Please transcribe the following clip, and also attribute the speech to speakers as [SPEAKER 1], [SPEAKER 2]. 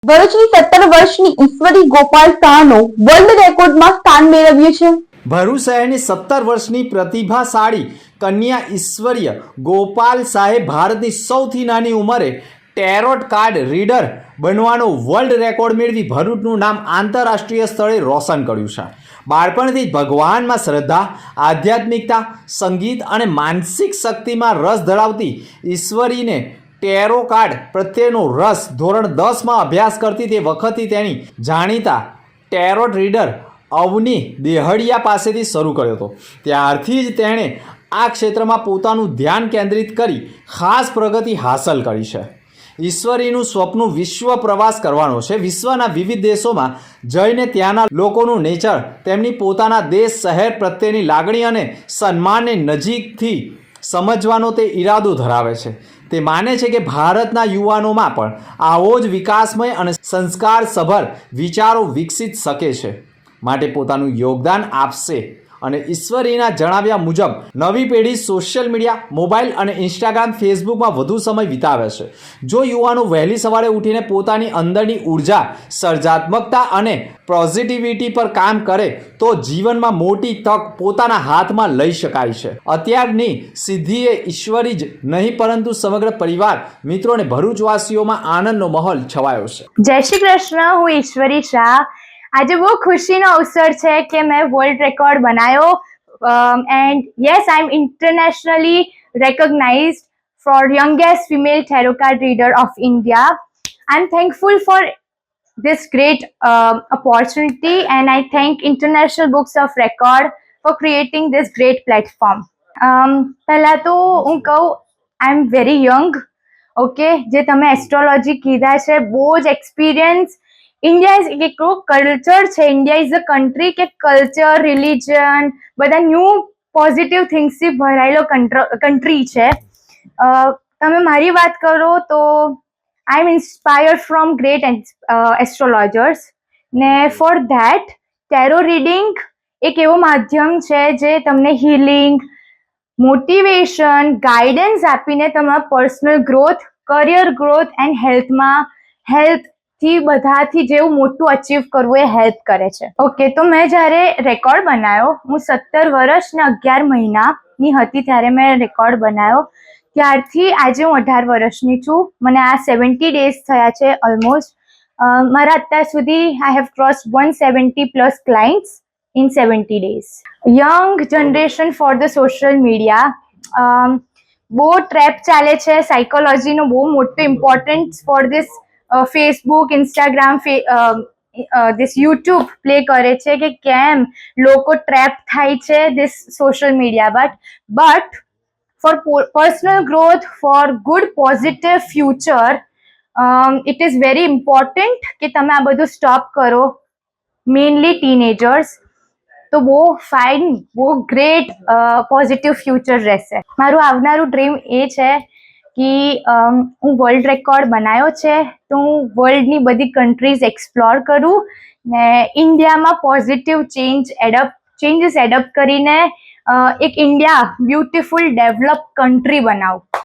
[SPEAKER 1] ભરૂચની 17 વર્ષની ઈશ્વરી ગોપાલ શાહનો વર્લ્ડ રેકોર્ડમાં સ્થાન મેળવ્યું છે।
[SPEAKER 2] ભરૂચ શહેરની 17 વર્ષની પ્રતિભાશાળી કન્યા ઈશ્વરીય ગોપાલ શાહે ભારતની સૌથી નાની ઉંમરે ટેરોટ કાર્ડ રીડર બનવાનો વર્લ્ડ રેકોર્ડ મેળવી ભરૂચનું નામ આંતરરાષ્ટ્રીય સ્તરે રોશન કર્યું છે। બાળપણથી જ ભગવાનમાં શ્રદ્ધા, આધ્યાત્મિકતા, સંગીત અને માનસિક શક્તિમાં રસ ધરાવતી ઈશ્વરીને ટેરો કાર્ડ પ્રત્યેનો રસ ધોરણ 10માં અભ્યાસ કરતી તે વખતથી તેની જાણીતા ટેરોટ રીડર અવની દેહડિયા પાસેથી શરૂ કર્યો હતો। ત્યારથી જ તેણે આ ક્ષેત્રમાં પોતાનું ધ્યાન કેન્દ્રિત કરી ખાસ પ્રગતિ હાંસલ કરી છે। ઈશ્વરીનું સ્વપ્ન વિશ્વ પ્રવાસ કરવાનો છે। વિશ્વના વિવિધ દેશોમાં જઈને ત્યાંના લોકોનું નેચર, તેમની પોતાના દેશ શહેર પ્રત્યેની લાગણી અને સન્માનને નજીકથી સમજવાનો તે ઈરાદો ધરાવે છે। તે માને છે કે ભારતના યુવાનોમાં પણ આવો જ વિકાસમય અને સંસ્કારસભર વિચારો વિકસિત શકે છે, માટે પોતાનું યોગદાન આપશે। અને ઈશ્વરીના જણાવ્યા મુજબ નવી પેઢી સોશિયલ મીડિયા, મોબાઈલ અને ઇન્સ્ટાગ્રામ, ફેસબુકમાં વધુ સમય વિતાવે છે। જો યુવાનો વહેલી સવારે ઉઠીને પોતાની અંદરની ઉર્જા, સર્જનાત્મકતા અને પોઝિટિવિટી પર કામ કરે તો જીવનમાં મોટી તક પોતાના હાથમાં લઈ શકાય છે। અત્યારની સિદ્ધિએ ઈશ્વરી જ નહીં પરંતુ સમગ્ર પરિવાર, મિત્રો અને ભરૂચવાસીઓમાં આનંદનો માહોલ છવાયો છે।
[SPEAKER 3] જય શ્રી કૃષ્ણ, હું ઈશ્વરી શાહ। આજે બહુ ખુશીનો અવસર છે કે મેં વર્લ્ડ રેકોર્ડ બનાવ્યો and yes, I am internationally recognized for youngest female tarot card reader of India. I'm thankful for this great opportunity and I thank International Books of Record for creating this great platform. પહેલા તો હું કહું, આઈ am very young, okay. જે તમે astrology કીધા છે, બહુ જ એક્સપિરિયન્સ। ઇન્ડિયા ઇઝ એક કલ્ચર છે, ઇન્ડિયા ઇઝ અ કન્ટ્રી કે કલ્ચર, રિલિજન બધા ન્યૂ પોઝિટિવ થિંગ્સથી ભરાયેલો કન્ટ્રી છે। તમે મારી વાત કરો તો આઈ એમ ઇન્સ્પાયર્ડ ફ્રોમ ગ્રેટ એસ્ટ્રોલોજર્સ ને ફોર ધેટ ટેરો રીડિંગ એક એવો માધ્યમ છે જે તમને હીલિંગ, મોટિવેશન, ગાઈડન્સ આપીને તમારા personal growth, career growth and હેલ્થથી બધાથી જેવું મોટું અચીવ કરવું એ હેલ્પ કરે છે, ઓકે। તો મેં જ્યારે રેકોર્ડ બનાવ્યો, હું 17 વર્ષ ને 11 મહિનાની હતી ત્યારે મેં રેકોર્ડ બનાવ્યો। ત્યારથી આજે હું 18 વર્ષની છું। મને આ 70 ડેઝ થયા છે ઓલમોસ્ટ। મારા અત્યાર સુધી I have crossed 170+ clients in 70 days. Young generation for the social media, બહુ ટ્રેપ ચાલે છે સાયકોલોજીનો, બહુ મોટો importance for this Facebook, Instagram, this YouTube play કરે છે કે કેમ લોકો ટ્રેપ થાય છે this social media. But for personal growth, for good positive future, it is very important કે તમે આ બધું સ્ટોપ કરો, મેઇનલી ટીનેજર્સ। તો બહુ ફાઇન, બહુ ગ્રેટ પોઝિટિવ ફ્યુચર રહેશે। મારું આવનારું ડ્રીમ એ છે કે હું વર્લ્ડ રેકોર્ડ બનાવ્યો છે તો હું વર્લ્ડની બધી કન્ટ્રીઝ એક્સપ્લોર કરું ને ઇન્ડિયામાં પોઝિટિવ ચેન્જીસ એડપ્ટ કરીને એક ઇન્ડિયા બ્યુટીફુલ ડેવલપ કન્ટ્રી બનાવું।